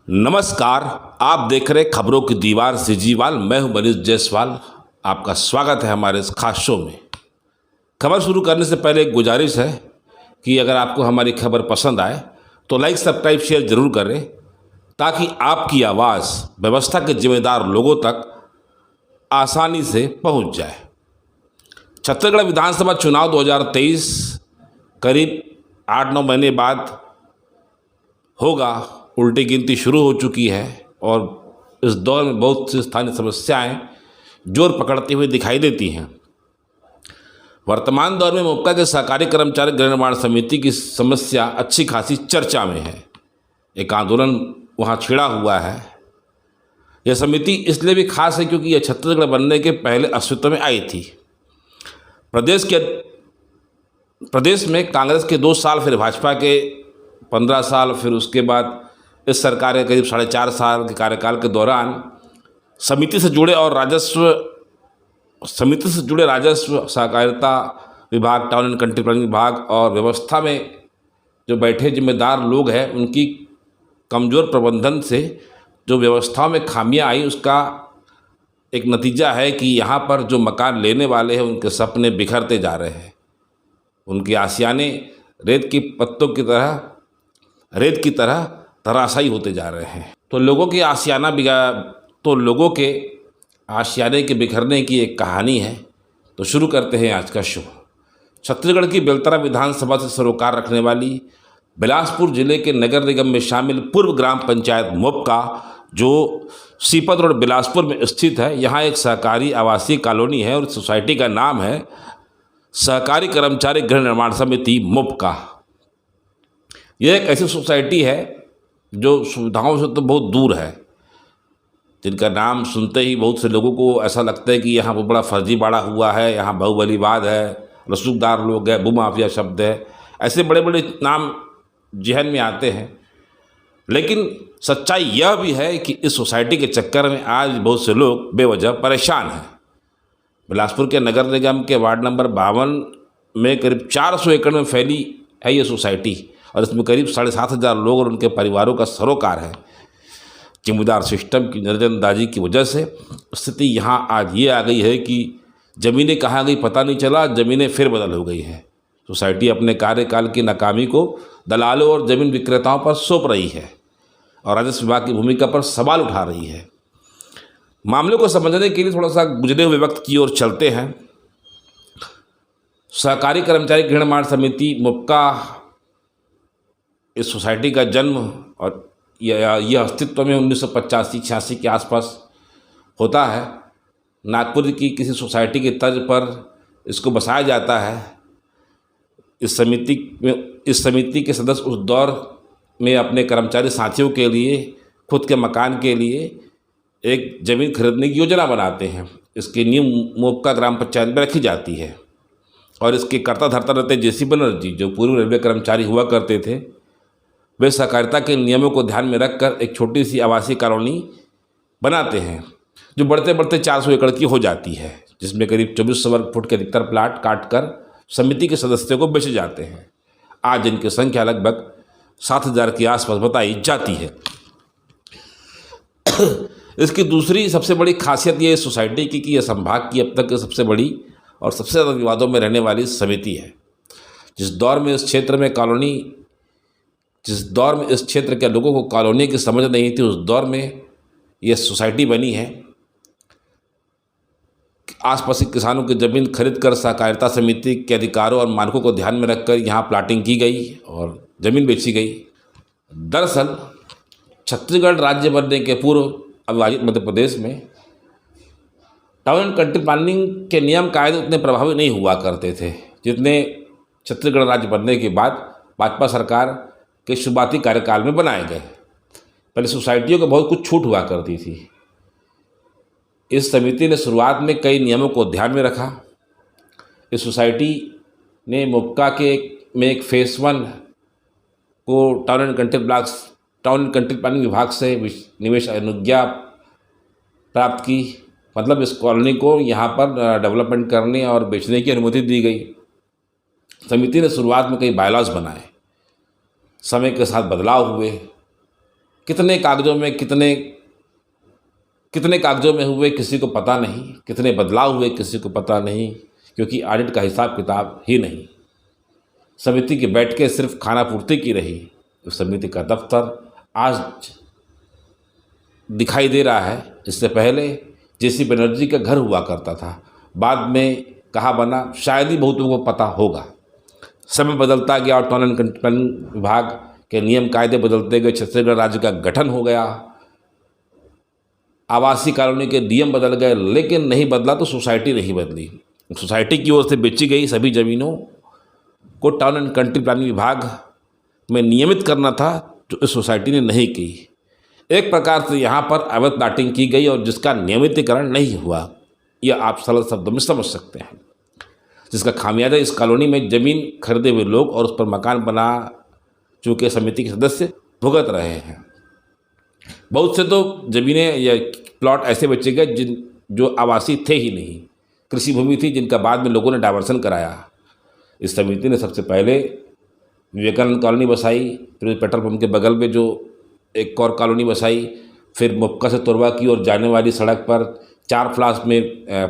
नमस्कार। आप देख रहे खबरों की दीवार से जीवाल। मैं हूं मनीष जायसवाल। आपका स्वागत है हमारे इस खास शो में। खबर शुरू करने से पहले एक गुजारिश है कि अगर आपको हमारी खबर पसंद आए तो लाइक सब्सक्राइब शेयर जरूर करें, ताकि आपकी आवाज़ व्यवस्था के जिम्मेदार लोगों तक आसानी से पहुंच जाए। छत्तीसगढ़ विधानसभा चुनाव 2023 करीब 8-9 महीने बाद होगा। उल्टी गिनती शुरू हो चुकी है और इस दौर में बहुत सी स्थानीय समस्याएं जोर पकड़ती हुई दिखाई देती हैं। वर्तमान दौर में मोपका के सहकारी कर्मचारी गृह निर्माण समिति की समस्या अच्छी खासी चर्चा में है। एक आंदोलन वहां छिड़ा हुआ है। यह समिति इसलिए भी खास है क्योंकि यह छत्तीसगढ़ बनने के पहले अस्तित्व में आई थी। प्रदेश में कांग्रेस के 2 साल, फिर भाजपा के 15 साल, फिर उसके बाद इस सरकार के करीब 4.5 साल के कार्यकाल के दौरान समिति से जुड़े राजस्व, सहकारिता विभाग, टाउन एंड कंट्री प्लानिंग विभाग और व्यवस्था में जो बैठे जिम्मेदार लोग हैं, उनकी कमज़ोर प्रबंधन से जो व्यवस्थाओं में खामियां आई, उसका एक नतीजा है कि यहाँ पर जो मकान लेने वाले हैं उनके सपने बिखरते जा रहे हैं। उनके आशियाने रेत की तरह धराशायी होते जा रहे हैं। तो लोगों के आशियाने के बिखरने की एक कहानी है। तो शुरू करते हैं आज का शो। छत्तीसगढ़ की बेलतरा विधानसभा से सरोकार रखने वाली बिलासपुर जिले के नगर निगम में शामिल पूर्व ग्राम पंचायत मोपका, जो सीपत रोड बिलासपुर में स्थित है, यहाँ एक सहकारी आवासीय कॉलोनी है और सोसाइटी का नाम है सहकारी कर्मचारी गृह निर्माण समिति मोपका। यह एक ऐसी सोसाइटी है जो सुविधाओं से तो बहुत दूर है, जिनका नाम सुनते ही बहुत से लोगों को ऐसा लगता है कि यहाँ बहुत बड़ा फर्जीवाड़ा हुआ है, यहाँ बाहुबलीवाद है, रसूखदार लोग हैं, भूमाफिया शब्द है, ऐसे बड़े बड़े नाम जहन में आते हैं। लेकिन सच्चाई यह भी है कि इस सोसाइटी के चक्कर में आज बहुत से लोग बेवजह परेशान हैं। बिलासपुर के नगर निगम के वार्ड नंबर 52 में करीब 400 एकड़ में फैली है ये सोसाइटी और इसमें करीब 7,500 लोग और उनके परिवारों का सरोकार है। जिम्मेदार सिस्टम की नजरअंदाजी की वजह से स्थिति यहाँ आज ये आ गई है कि ज़मीनें कहाँ गई पता नहीं चला, ज़मीनें फिर बदल हो गई हैं। सोसाइटी अपने कार्यकाल की नाकामी को दलालों और ज़मीन विक्रेताओं पर सौंप रही है और राजस्व विभाग की भूमिका पर सवाल उठा रही है। मामले को समझने के लिए थोड़ा सा गुजरे हुए वक्त की ओर चलते हैं। सहकारी कर्मचारी गृह निर्माण समिति मोपका, इस सोसाइटी का जन्म और यह अस्तित्व में 1985-86 के आसपास होता है। नागपुर की किसी सोसाइटी की तर्ज पर इसको बसाया जाता है। इस समिति के सदस्य उस दौर में अपने कर्मचारी साथियों के लिए, खुद के मकान के लिए एक ज़मीन खरीदने की योजना बनाते हैं। इसकी नींव मोपका ग्राम पंचायत में रखी जाती है और इसके कर्ता धर्ता रहते JC बनर्जी, जो पूर्व रेलवे कर्मचारी हुआ करते थे। वे सहकारिता के नियमों को ध्यान में रखकर एक छोटी सी आवासीय कॉलोनी बनाते हैं, जो बढ़ते बढ़ते 400 एकड़ की हो जाती है, जिसमें करीब 2400 वर्ग फुट के अधिकतर प्लाट काटकर समिति के सदस्यों को बेचे जाते हैं। आज इनकी संख्या लगभग 7,000 के आसपास बताई जाती है। इसकी दूसरी सबसे बड़ी खासियत ये सोसाइटी की कि यह संभाग की अब तक सबसे बड़ी और सबसे ज़्यादा विवादों में रहने वाली समिति है। जिस दौर में इस क्षेत्र के लोगों को कॉलोनी की समझ नहीं थी, उस दौर में यह सोसाइटी बनी है। आसपास के किसानों की ज़मीन खरीद कर सहकारिता समिति के अधिकारों और मानकों को ध्यान में रखकर यहाँ प्लाटिंग की गई और ज़मीन बेची गई। दरअसल छत्तीसगढ़ राज्य बनने के पूर्व अविभाजित मध्य प्रदेश में टाउन एंड कंट्री प्लानिंग के नियम कायदे उतने प्रभावी नहीं हुआ करते थे जितने छत्तीसगढ़ राज्य बनने के बाद भाजपा सरकार के शुरुआती कार्यकाल में बनाए गए। पहले सोसाइटियों को बहुत कुछ छूट हुआ करती थी। इस समिति ने शुरुआत में कई नियमों को ध्यान में रखा। इस सोसाइटी ने मोपका में एक फेस 1 को टाउन एंड कंट्री प्लानिंग विभाग से निवेश अनुज्ञा प्राप्त की। मतलब इस कॉलोनी को यहाँ पर डेवलपमेंट करने और बेचने की अनुमति दी गई। समिति ने शुरुआत में कई बायलॉज बनाए, समय के साथ बदलाव हुए कितने कागजों में कितने कितने कागजों में हुए किसी को पता नहीं, कितने बदलाव हुए किसी को पता नहीं, क्योंकि ऑडिट का हिसाब किताब ही नहीं। समिति की बैठकें सिर्फ खाना पूर्ति की रही। उस समिति का दफ्तर आज दिखाई दे रहा है। इससे पहले जेसी बनर्जी का घर हुआ करता था, बाद में कहाँ बना शायद ही बहुतों को पता होगा। समय बदलता गया और टाउन एंड कंट्री प्लानिंग विभाग के नियम कायदे बदलते गए। छत्तीसगढ़ राज्य का गठन हो गया, आवासीय कॉलोनी के नियम बदल गए, लेकिन नहीं बदला तो सोसाइटी नहीं बदली। सोसाइटी की ओर से बेची गई सभी ज़मीनों को टाउन एंड कंट्री प्लानिंग विभाग में नियमित करना था, जो इस सोसाइटी ने नहीं की। एक प्रकार से यहाँ पर अवैध प्लाटिंग की गई और जिसका नियमितीकरण नहीं हुआ, यह आप सरल शब्दों में समझ सकते हैं। जिसका खामियाजा इस कॉलोनी में ज़मीन खरीदे हुए लोग और उस पर मकान बना चुके समिति के सदस्य भुगत रहे हैं। बहुत से तो ज़मीनें या प्लॉट ऐसे बेचे गए जो आवासीय थे ही नहीं, कृषि भूमि थी, जिनका बाद में लोगों ने डायवर्सन कराया। इस समिति ने सबसे पहले विवेकानंद कॉलोनी बसाई, फिर पेट्रोल पंप के बगल में जो एक और कॉलोनी बसाई, फिर मुक्का से तोरवा की ओर जाने वाली सड़क पर 4 फ्लास में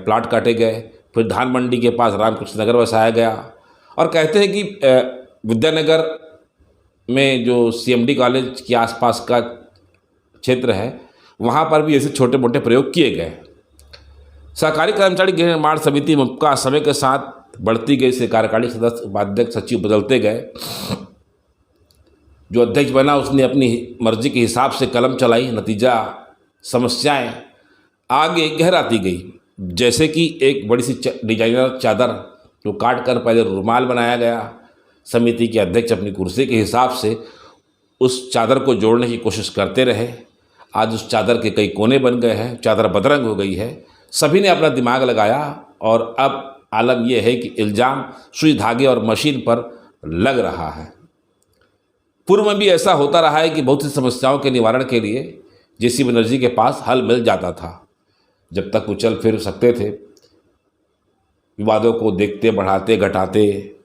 प्लाट काटे गए, फिर धान मंडी के पास रामकृष्ण नगर बसाया गया। और कहते हैं कि विद्यानगर में जो CMD कॉलेज के आसपास का क्षेत्र है, वहाँ पर भी ऐसे छोटे मोटे प्रयोग किए गए। सहकारी कर्मचारी गृह निर्माण समिति मुक्का समय के साथ बढ़ती गई से कार्यकारिणी सदस्य, उपाध्यक्ष, सचिव बदलते गए। जो अध्यक्ष बना उसने अपनी मर्जी के हिसाब से कलम चलाई, नतीजा समस्याएं आगे गहराती गई। जैसे कि एक बड़ी सी डिजाइनर चादर जो काट कर पहले रुमाल बनाया गया। समिति के अध्यक्ष अपनी कुर्सी के हिसाब से उस चादर को जोड़ने की कोशिश करते रहे। आज उस चादर के कई कोने बन गए हैं, चादर बदरंग हो गई है। सभी ने अपना दिमाग लगाया और अब आलम यह है कि इल्ज़ाम सुई धागे और मशीन पर लग रहा है। पूर्व में भी ऐसा होता रहा है कि बहुत सी समस्याओं के निवारण के लिए जेसी बनर्जी के पास हल मिल जाता था, जब तक वो चल फिर सकते थे। विवादों को देखते, बढ़ाते, घटाते,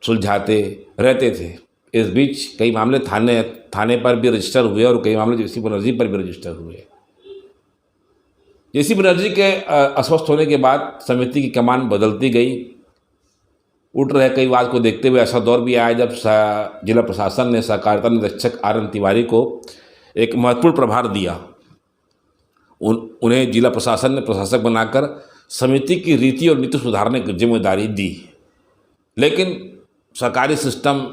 सुलझाते रहते थे। इस बीच कई मामले थाने पर भी रजिस्टर हुए और कई मामले जेसी बनर्जी पर भी रजिस्टर हुए। जेसी बनर्जी के अस्वस्थ होने के बाद समिति की कमान बदलती गई। उठ रहे कई वाद को देखते हुए ऐसा दौर भी आया जब जिला प्रशासन ने सहकारिता निरीक्षक RN तिवारी को एक महत्वपूर्ण प्रभार दिया। उन्हें जिला प्रशासन ने प्रशासक बनाकर समिति की रीति और नीति सुधारने की जिम्मेदारी दी। लेकिन सरकारी सिस्टम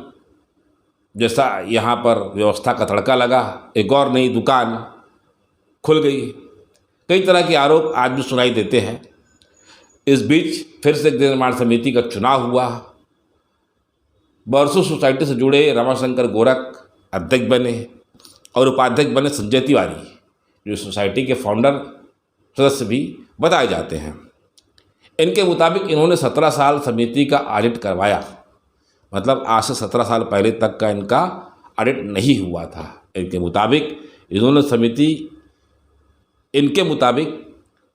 जैसा यहाँ पर व्यवस्था का तड़का लगा, एक और नई दुकान खुल गई। कई तरह के आरोप आज भी सुनाई देते हैं। इस बीच फिर से गृह निर्माण समिति का चुनाव हुआ। बरसों सोसाइटी से जुड़े रमाशंकर गोरख अध्यक्ष बने और उपाध्यक्ष बने संजय तिवारी, जो सोसाइटी के फाउंडर सदस्य भी बताए जाते हैं। इनके मुताबिक इन्होंने 17 साल समिति का ऑडिट करवाया। मतलब आज से 17 साल पहले तक का इनका ऑडिट नहीं हुआ था। इनके मुताबिक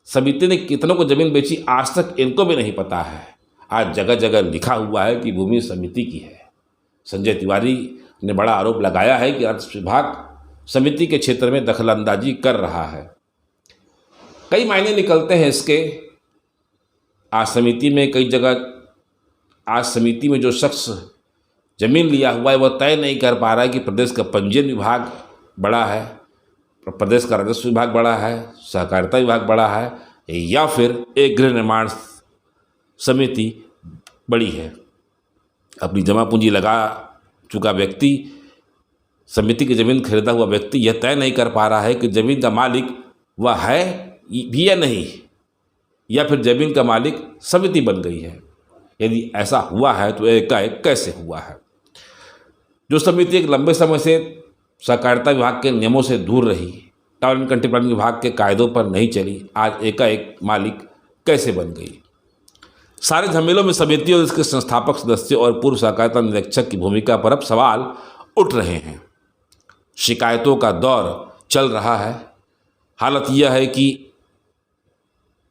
समिति ने कितनों को ज़मीन बेची, आज तक इनको भी नहीं पता है। आज जगह जगह लिखा हुआ है कि भूमि समिति की है। संजय तिवारी ने बड़ा आरोप लगाया है कि अर्थ विभाग समिति के क्षेत्र में दखलंदाजी कर रहा है। कई मायने निकलते हैं इसके। आज समिति में जो शख्स जमीन लिया हुआ है वह तय नहीं कर पा रहा है कि प्रदेश का पंजीयन विभाग बड़ा है, प्रदेश का राजस्व विभाग बड़ा है, सहकारिता विभाग बड़ा है, या फिर एक गृह निर्माण समिति बड़ी है। अपनी जमा पूंजी लगा चुका व्यक्ति, समिति की ज़मीन खरीदा हुआ व्यक्ति यह तय नहीं कर पा रहा है कि ज़मीन का मालिक वह है भी या नहीं, या फिर ज़मीन का मालिक समिति बन गई है। यदि ऐसा हुआ है तो एकाएक कैसे हुआ है। जो समिति एक लंबे समय से सहकारिता विभाग के नियमों से दूर रही, टाउन एंड कंट्री प्लानिंग विभाग के कायदों पर नहीं चली, आज एकाएक मालिक कैसे बन गई। सारे झमेलों में समिति और इसके संस्थापक सदस्य और पूर्व सहकारिता निरीक्षक की भूमिका पर अब सवाल उठ रहे हैं। शिकायतों का दौर चल रहा है। हालत यह है कि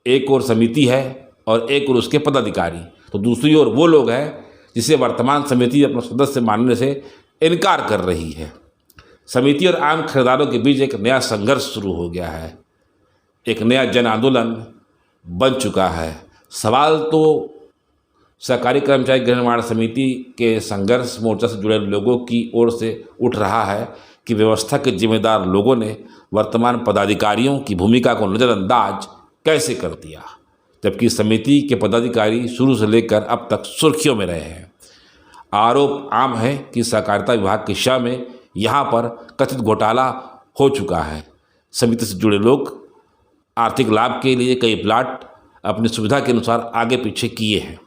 एक और समिति है और एक और उसके पदाधिकारी, तो दूसरी ओर वो लोग हैं जिसे वर्तमान समिति अपना सदस्य मानने से इनकार कर रही है। समिति और आम खरीदारों के बीच एक नया संघर्ष शुरू हो गया है, एक नया जन आंदोलन बन चुका है। सवाल तो सहकारी कर्मचारी गृह निर्माण समिति के संघर्ष मोर्चा से जुड़े लोगों की ओर से उठ रहा है कि व्यवस्था के जिम्मेदार लोगों ने वर्तमान पदाधिकारियों की भूमिका को नज़रअंदाज कैसे कर दिया, जबकि समिति के पदाधिकारी शुरू से लेकर अब तक सुर्खियों में रहे हैं। आरोप आम है कि सहकारिता विभाग की शय में यहाँ पर कथित घोटाला हो चुका है। समिति से जुड़े लोग आर्थिक लाभ के लिए कई प्लाट अपनी सुविधा के अनुसार आगे पीछे किए हैं।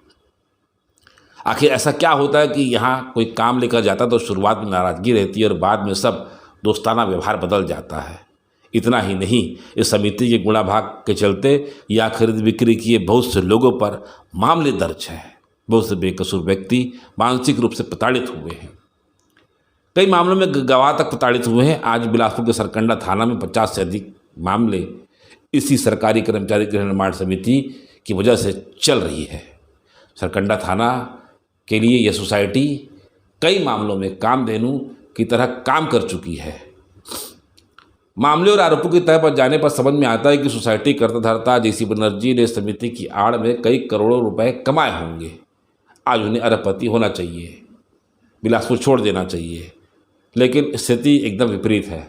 आखिर ऐसा क्या होता है कि यहाँ कोई काम लेकर जाता तो शुरुआत में नाराज़गी रहती है और बाद में सब दोस्ताना व्यवहार बदल जाता है। इतना ही नहीं, इस समिति के गुणाभाग के चलते या खरीद बिक्री किए बहुत से लोगों पर मामले दर्ज हैं। बहुत से बेकसूर व्यक्ति मानसिक रूप से प्रताड़ित हुए हैं। कई मामलों में गवाह तक प्रताड़ित हुए हैं। आज बिलासपुर के सरकंडा थाना में 50 से अधिक मामले इसी सरकारी कर्मचारी गृह निर्माण समिति की वजह से चल रही है। सरकंडा थाना के लिए यह सोसाइटी कई मामलों में कामधेनु की तरह काम कर चुकी है। मामले और आरोपों की तह पर जाने पर समझ में आता है कि सोसाइटी करता धरता जेसी बनर्जी ने समिति की आड़ में कई करोड़ों रुपए कमाए होंगे। आज उन्हें अरबपति होना चाहिए, बिलासपुर छोड़ देना चाहिए, लेकिन स्थिति एकदम विपरीत है।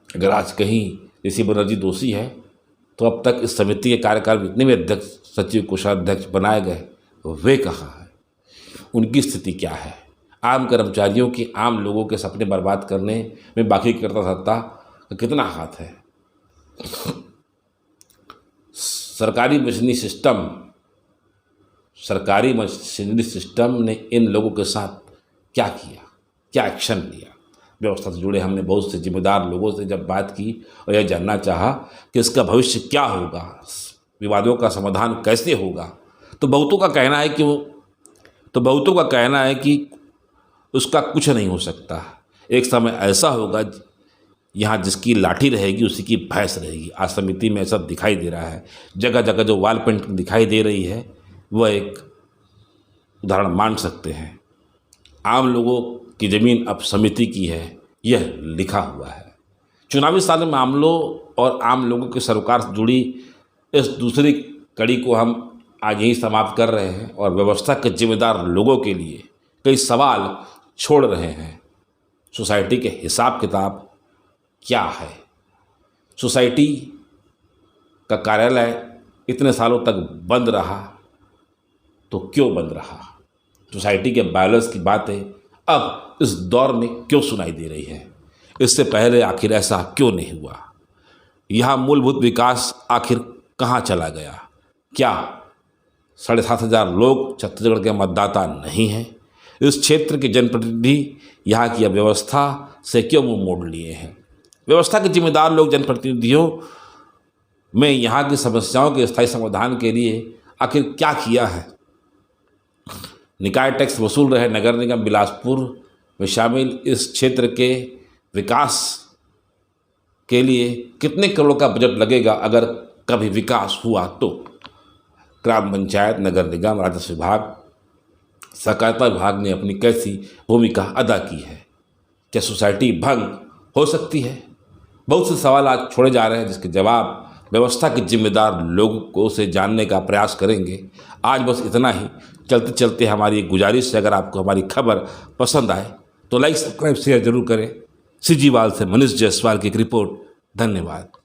अगर आज कहीं जेसी बनर्जी दोषी है तो अब तक इस समिति के कार्यकाल में इतने भी अध्यक्ष, सचिव, कोषाध्यक्ष बनाए गए, वे कहाँ हैं? उनकी स्थिति क्या है? आम कर्मचारियों की, आम लोगों के सपने बर्बाद करने में बाकी करता धरता का कितना हाथ है? सरकारी मशीनरी सिस्टम ने इन लोगों के साथ क्या किया, क्या एक्शन लिया? व्यवस्था से जुड़े हमने बहुत से जिम्मेदार लोगों से जब बात की और यह जानना चाहा कि इसका भविष्य क्या होगा, विवादों का समाधान कैसे होगा, तो बहुतों का कहना है कि उसका कुछ नहीं हो सकता। एक समय ऐसा होगा यहाँ जिसकी लाठी रहेगी उसी की भैंस रहेगी। आज समिति में ऐसा दिखाई दे रहा है। जगह जगह जो वॉल पेंटिंग दिखाई दे रही है वह एक उदाहरण मान सकते हैं। आम लोगों की ज़मीन अब समिति की है, यह लिखा हुआ है। चुनावी साल में मामलों और आम लोगों के सरोकार से जुड़ी इस दूसरी कड़ी को हम आज यही समाप्त कर रहे हैं और व्यवस्था के जिम्मेदार लोगों के लिए कई सवाल छोड़ रहे हैं। सोसाइटी के हिसाब किताब क्या है? सोसाइटी का कार्यालय इतने सालों तक बंद रहा तो क्यों बंद रहा? सोसाइटी के बैलेंस की बातें अब इस दौर में क्यों सुनाई दे रही है? इससे पहले आखिर ऐसा क्यों नहीं हुआ? यहाँ मूलभूत विकास आखिर कहाँ चला गया? क्या 7,500 लोग छत्तीसगढ़ के मतदाता नहीं हैं? इस क्षेत्र के जनप्रतिनिधि यहाँ की व्यवस्था से क्यों मुंह मोड़ लिए हैं? व्यवस्था के जिम्मेदार लोग जनप्रतिनिधियों में यहाँ की समस्याओं के स्थायी समाधान के लिए आखिर क्या किया है? निकाय टैक्स वसूल रहे नगर निगम बिलासपुर में शामिल इस क्षेत्र के विकास के लिए कितने करोड़ का बजट लगेगा अगर कभी विकास हुआ तो? ग्राम पंचायत, नगर निगम, राजस्व विभाग, सहकारिता विभाग ने अपनी कैसी भूमिका अदा की है? क्या सोसाइटी भंग हो सकती है? बहुत से सवाल आज छोड़े जा रहे हैं जिसके जवाब व्यवस्था के जिम्मेदार लोगों को से जानने का प्रयास करेंगे। आज बस इतना ही। चलते चलते हमारी एक गुजारिश है, अगर आपको हमारी खबर पसंद आए तो लाइक, सब्सक्राइब, शेयर जरूर करें। सीजीवाल से मनीष जायसवाल की एक रिपोर्ट। धन्यवाद।